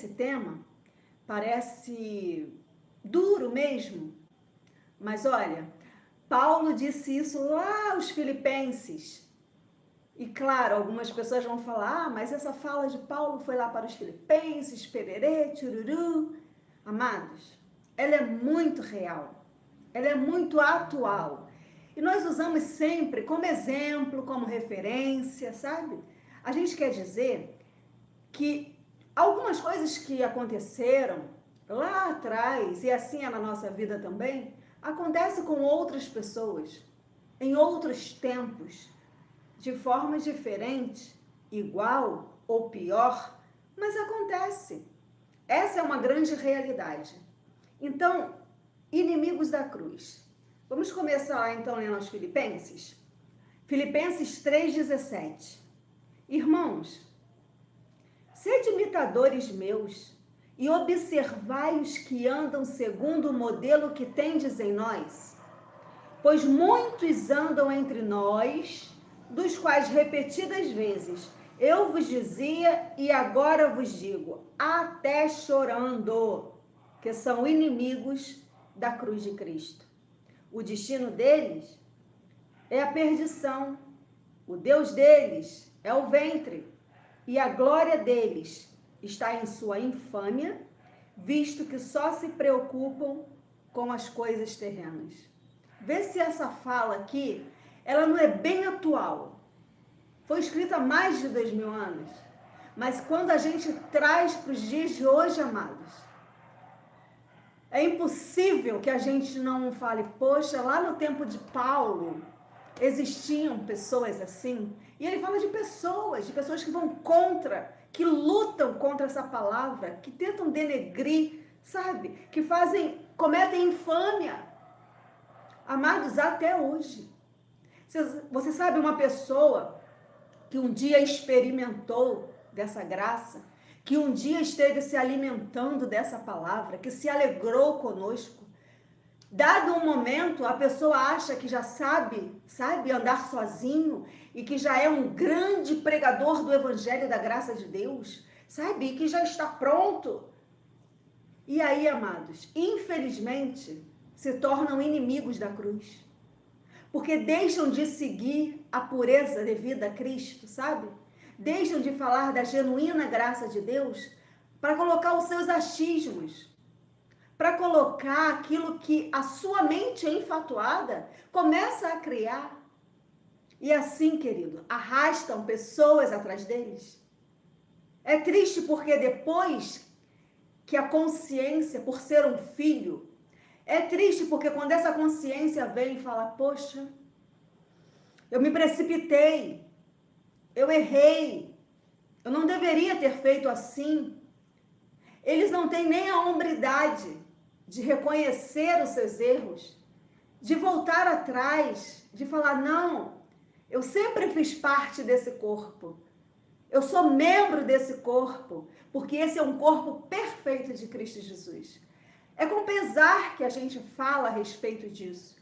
esse tema parece duro mesmo, mas olha, Paulo disse isso lá aos Filipenses. E claro, algumas pessoas vão falar, mas essa fala de Paulo foi lá para os Filipenses, pererê, chururu. Amados, ela é muito real, ela é muito atual. E nós usamos sempre como exemplo, como referência, sabe? A gente quer dizer que algumas coisas que aconteceram lá atrás, e assim é na nossa vida também, acontece com outras pessoas, em outros tempos, de forma diferente, igual ou pior, mas acontece. Essa é uma grande realidade. Então, inimigos da cruz. Vamos começar lá então lendo aos Filipenses? Filipenses 3,17. Irmãos, sede imitadores meus e observai os que andam segundo o modelo que tendes em nós, pois muitos andam entre nós, dos quais repetidas vezes eu vos dizia e agora vos digo, até chorando, que são inimigos da cruz de Cristo. O destino deles é a perdição, o Deus deles é o ventre, e a glória deles está em sua infâmia, visto que só se preocupam com as coisas terrenas. Vê se essa fala aqui, ela não é bem atual. Foi escrita há mais de 2000 anos. Mas quando a gente traz para os dias de hoje, amados, é impossível que a gente não fale, poxa, lá no tempo de Paulo, existiam pessoas assim. E ele fala de pessoas que vão contra, que lutam contra essa palavra, que tentam denegrir, sabe? Que cometem infâmia. Amados, até hoje. Você sabe uma pessoa que um dia experimentou dessa graça, que um dia esteve se alimentando dessa palavra, que se alegrou conosco. Dado um momento, a pessoa acha que já sabe andar sozinho e que já é um grande pregador do evangelho da graça de Deus, sabe? E que já está pronto. E aí, amados, infelizmente, se tornam inimigos da cruz. Porque deixam de seguir a pureza devida a Cristo, sabe? Deixam de falar da genuína graça de Deus para colocar os seus achismos, para colocar aquilo que a sua mente enfatuada começa a criar. E assim, querido, arrastam pessoas atrás deles. É triste porque depois que a consciência, por ser um filho, é triste porque quando essa consciência vem e fala, poxa, eu me precipitei, eu errei, eu não deveria ter feito assim. Eles não têm nem a hombridade de reconhecer os seus erros, de voltar atrás, de falar, não, eu sempre fiz parte desse corpo, eu sou membro desse corpo, porque esse é um corpo perfeito de Cristo Jesus. É com pesar que a gente fala a respeito disso,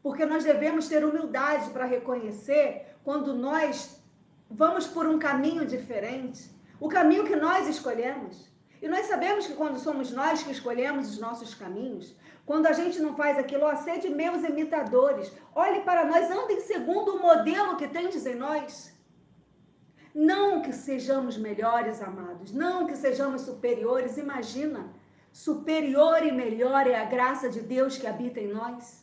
porque nós devemos ter humildade para reconhecer quando nós vamos por um caminho diferente, o caminho que nós escolhemos. E nós sabemos que quando somos nós que escolhemos os nossos caminhos, quando a gente não faz aquilo, ó, sede meus imitadores, olhe para nós, andem segundo o modelo que tendes em nós. Não que sejamos melhores, amados, não que sejamos superiores, imagina, superior e melhor é a graça de Deus que habita em nós.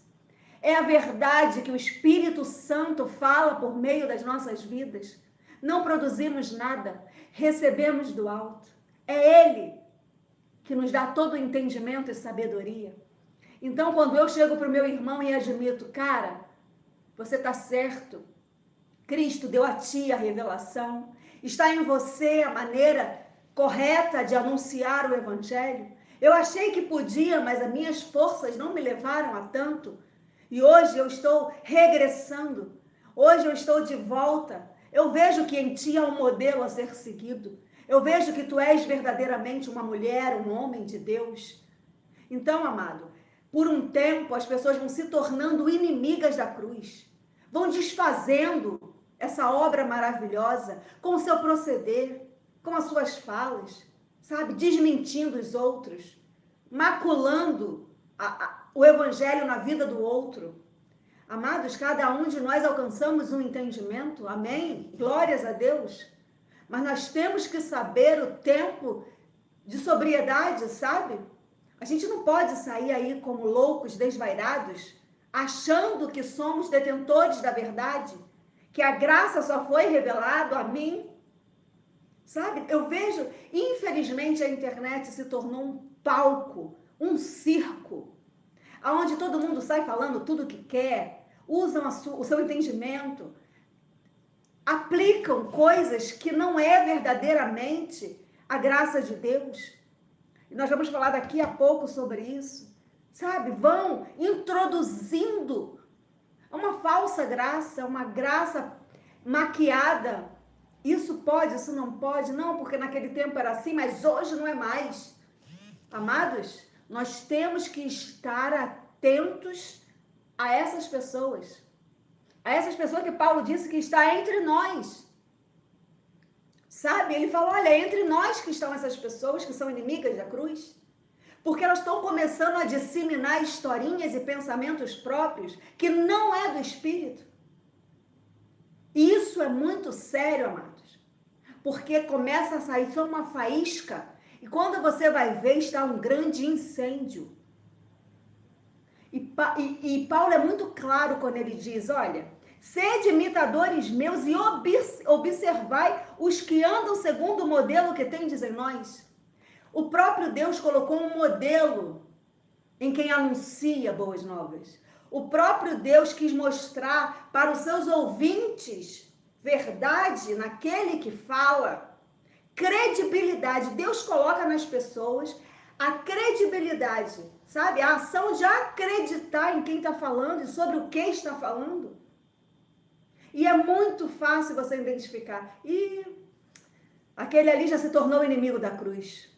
É a verdade que o Espírito Santo fala por meio das nossas vidas. Não produzimos nada, recebemos do alto. É Ele que nos dá todo o entendimento e sabedoria. Então, quando eu chego para o meu irmão e admito, cara, você está certo, Cristo deu a ti a revelação, está em você a maneira correta de anunciar o Evangelho. Eu achei que podia, mas as minhas forças não me levaram a tanto. E hoje eu estou regressando, hoje eu estou de volta. Eu vejo que em ti há um modelo a ser seguido. Eu vejo que tu és verdadeiramente uma mulher, um homem de Deus. Então, amado, por um tempo as pessoas vão se tornando inimigas da cruz, vão desfazendo essa obra maravilhosa com o seu proceder, com as suas falas, sabe, desmentindo os outros, maculando o evangelho na vida do outro. Amados, cada um de nós alcançamos um entendimento, amém? Glórias a Deus. Mas nós temos que saber o tempo de sobriedade, sabe? A gente não pode sair aí como loucos, desvairados, achando que somos detentores da verdade, que a graça só foi revelada a mim. Sabe? Eu vejo, infelizmente, a internet se tornou um palco, um circo, onde todo mundo sai falando tudo o que quer, usam o seu entendimento, aplicam coisas que não é verdadeiramente a graça de Deus. E nós vamos falar daqui a pouco sobre isso. Sabe? Vão introduzindo uma falsa graça, uma graça maquiada. Isso pode, isso não pode? Não, porque naquele tempo era assim, mas hoje não é mais. Amados, nós temos que estar atentos a essas pessoas. A essas pessoas que Paulo disse que está entre nós. Sabe? Ele falou, olha, entre nós que estão essas pessoas que são inimigas da cruz. Porque elas estão começando a disseminar historinhas e pensamentos próprios que não é do Espírito. E isso é muito sério, amados. Porque começa a sair só uma faísca e quando você vai ver está um grande incêndio. E Paulo é muito claro quando ele diz, olha, sede imitadores meus e observai os que andam segundo o modelo que tendes em nós. O próprio Deus colocou um modelo em quem anuncia boas novas. O próprio Deus quis mostrar para os seus ouvintes verdade naquele que fala, credibilidade. Deus coloca nas pessoas a credibilidade, sabe? A ação de acreditar em quem está falando e sobre o que está falando. E é muito fácil você identificar. E aquele ali já se tornou inimigo da cruz.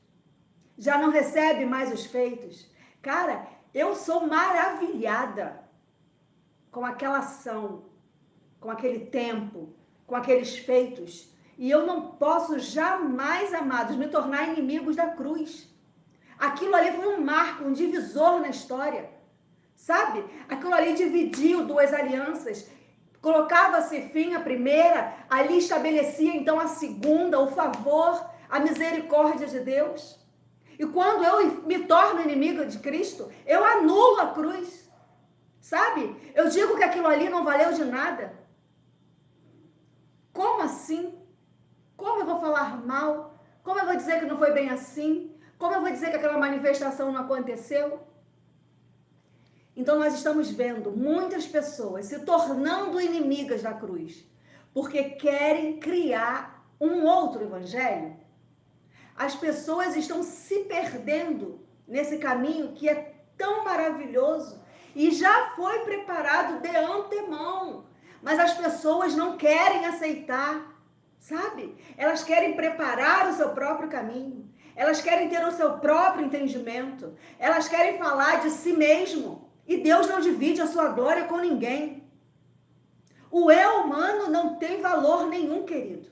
Já não recebe mais os feitos. Cara, eu sou maravilhada com aquela ação, com aquele tempo, com aqueles feitos. E eu não posso jamais, amados, me tornar inimigos da cruz. Aquilo ali foi um marco, um divisor na história. Sabe? Aquilo ali dividiu duas alianças. Colocava-se fim à primeira, ali estabelecia então a segunda, o favor, a misericórdia de Deus. E quando eu me torno inimiga de Cristo, eu anulo a cruz. Sabe? Eu digo que aquilo ali não valeu de nada. Como assim? Como eu vou falar mal? Como eu vou dizer que não foi bem assim? Como eu vou dizer que aquela manifestação não aconteceu? Então nós estamos vendo muitas pessoas se tornando inimigas da cruz, porque querem criar um outro evangelho. As pessoas estão se perdendo nesse caminho que é tão maravilhoso e já foi preparado de antemão, mas as pessoas não querem aceitar, sabe? Elas querem preparar o seu próprio caminho, elas querem ter o seu próprio entendimento, elas querem falar de si mesmo e Deus não divide a sua glória com ninguém. O eu humano não tem valor nenhum, querido.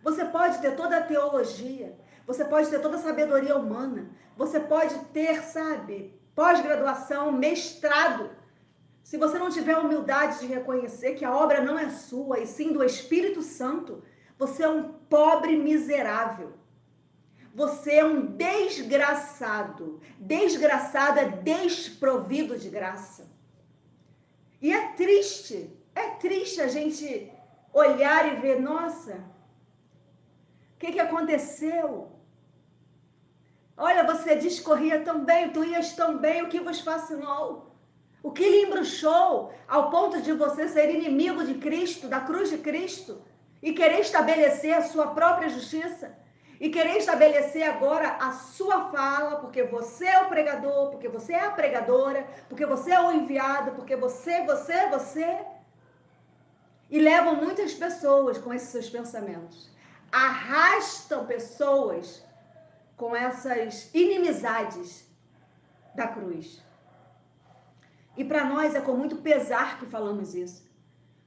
Você pode ter toda a teologia, você pode ter toda a sabedoria humana, você pode ter, sabe, pós-graduação, mestrado. Se você não tiver a humildade de reconhecer que a obra não é sua, e sim do Espírito Santo, você é um pobre miserável. Você é um desgraçado. Desgraçado é desprovido de graça. E é triste a gente olhar e ver, nossa, o que aconteceu? Olha, você discorria tão bem, tu ias tão bem, o que vos fascinou? O que lhe embruxou ao ponto de você ser inimigo de Cristo, da cruz de Cristo, e querer estabelecer a sua própria justiça? E querer estabelecer agora a sua fala, porque você é o pregador, porque você é a pregadora, porque você é o enviado, porque você. E levam muitas pessoas com esses seus pensamentos. Arrastam pessoas com essas inimizades da cruz. E para nós é com muito pesar que falamos isso.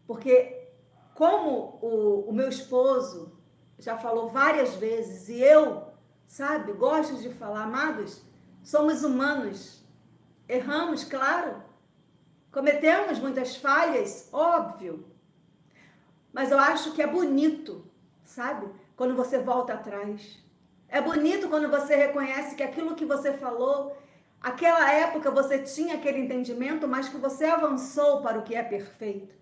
Porque como o meu esposo, já falou várias vezes, e eu, sabe, gosto de falar, amados, somos humanos, erramos, claro, cometemos muitas falhas, óbvio, mas eu acho que é bonito, sabe, quando você volta atrás. É bonito quando você reconhece que aquilo que você falou, aquela época você tinha aquele entendimento, mas que você avançou para o que é perfeito.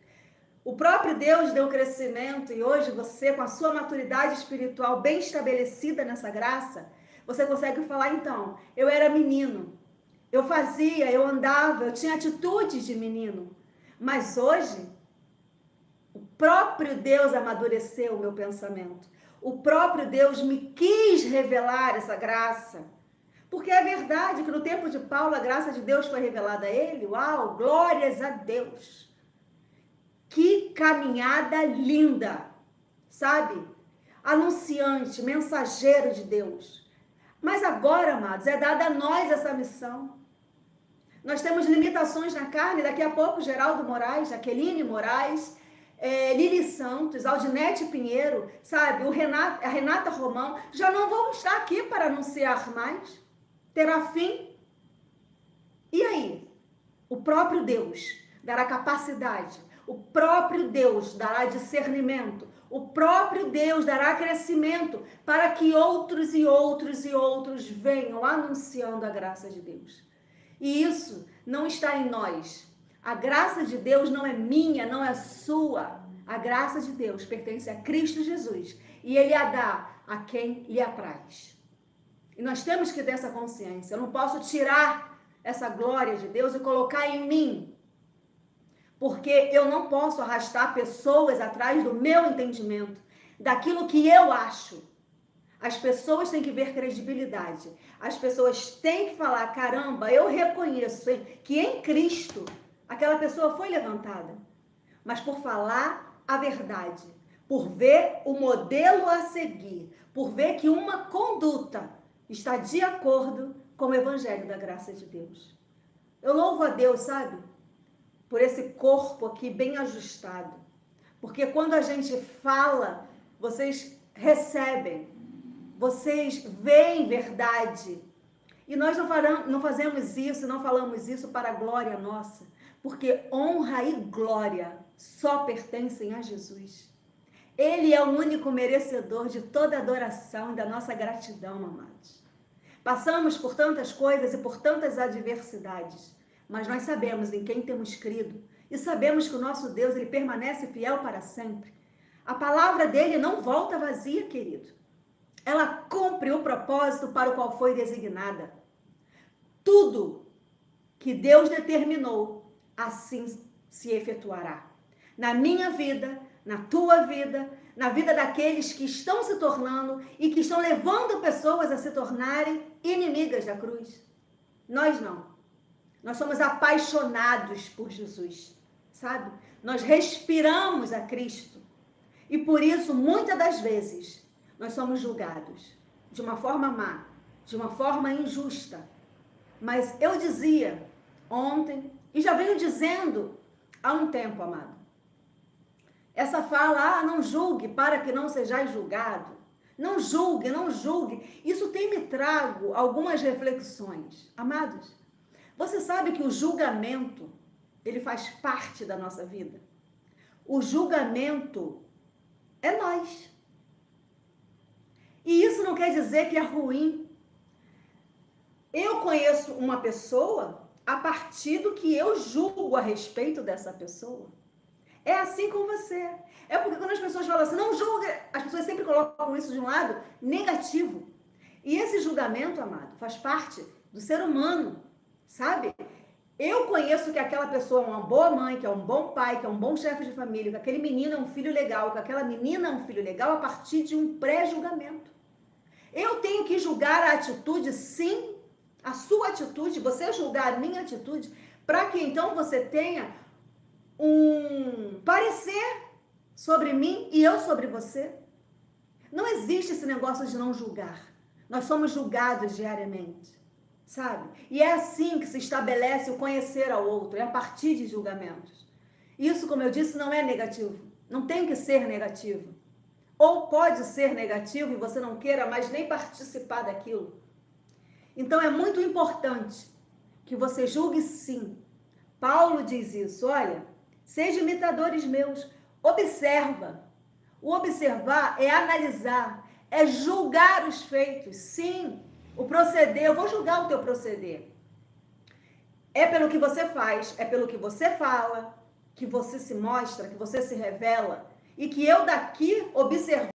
O próprio Deus deu crescimento e hoje você, com a sua maturidade espiritual bem estabelecida nessa graça, você consegue falar, então, eu era menino, eu fazia, eu andava, eu tinha atitudes de menino, mas hoje o próprio Deus amadureceu o meu pensamento. O próprio Deus me quis revelar essa graça. Porque é verdade que no tempo de Paulo a graça de Deus foi revelada a ele. Uau, glórias a Deus. Que caminhada linda, sabe? Anunciante, mensageiro de Deus. Mas agora, amados, é dada a nós essa missão. Nós temos limitações na carne, daqui a pouco Geraldo Moraes, Jaqueline Moraes, Lili Santos, Aldinete Pinheiro, sabe, a Renata Romão, já não vão estar aqui para anunciar mais. Terá fim. E aí? O próprio Deus dará capacidade, o próprio Deus dará discernimento, o próprio Deus dará crescimento para que outros e outros e outros venham anunciando a graça de Deus. E isso não está em nós. A graça de Deus não é minha, não é sua. A graça de Deus pertence a Cristo Jesus. E Ele a dá a quem lhe apraz. E nós temos que ter essa consciência. Eu não posso tirar essa glória de Deus e colocar em mim. Porque eu não posso arrastar pessoas atrás do meu entendimento, daquilo que eu acho. As pessoas têm que ver credibilidade. As pessoas têm que falar, caramba, eu reconheço que em Cristo aquela pessoa foi levantada. Mas por falar a verdade, por ver o modelo a seguir, por ver que uma conduta está de acordo com o Evangelho da graça de Deus. Eu louvo a Deus, sabe? Por esse corpo aqui bem ajustado. Porque quando a gente fala, vocês recebem. Vocês veem verdade. E nós não fazemos isso, não falamos isso para a glória nossa. Porque honra e glória só pertencem a Jesus. Ele é o único merecedor de toda adoração e da nossa gratidão, amados. Passamos por tantas coisas e por tantas adversidades, mas nós sabemos em quem temos crido e sabemos que o nosso Deus, ele permanece fiel para sempre. A palavra dele não volta vazia, querido. Ela cumpre o propósito para o qual foi designada. Tudo que Deus determinou, assim se efetuará. Na minha vida, na tua vida, na vida daqueles que estão se tornando e que estão levando pessoas a se tornarem inimigas da cruz. Nós não. Nós somos apaixonados por Jesus, sabe? Nós respiramos a Cristo. E por isso, muitas das vezes, nós somos julgados de uma forma má, de uma forma injusta. Mas eu dizia ontem, e já venho dizendo há um tempo, amado, essa fala, não julgue para que não sejais julgado. Não julgue, não julgue. Isso tem me trago algumas reflexões. Amados, você sabe que o julgamento, ele faz parte da nossa vida? O julgamento é nós. E isso não quer dizer que é ruim. Eu conheço uma pessoa a partir do que eu julgo a respeito dessa pessoa. É assim com você. É porque quando as pessoas falam assim, não julgue, as pessoas sempre colocam isso de um lado negativo. E esse julgamento, amado, faz parte do ser humano, sabe? Eu conheço que aquela pessoa é uma boa mãe, que é um bom pai, que é um bom chefe de família, que aquele menino é um filho legal, que aquela menina é um filho legal a partir de um pré-julgamento. Eu tenho que julgar a atitude, sim, a sua atitude, você julgar a minha atitude, para que então você tenha um parecer sobre mim e eu sobre você. Não existe esse negócio de não julgar. Nós somos julgados diariamente, sabe? E é assim que se estabelece o conhecer ao outro, é a partir de julgamentos. Isso, como eu disse, não é negativo. Não tem que ser negativo. ou pode ser negativo e você não queira mais nem participar daquilo. Então é muito importante que você julgue sim. Paulo diz isso, olha, sejam imitadores meus, observa. O observar é analisar, é julgar os feitos, sim, o proceder, eu vou julgar o teu proceder. É pelo que você faz, é pelo que você fala, que você se mostra, que você se revela, e que eu daqui, observando,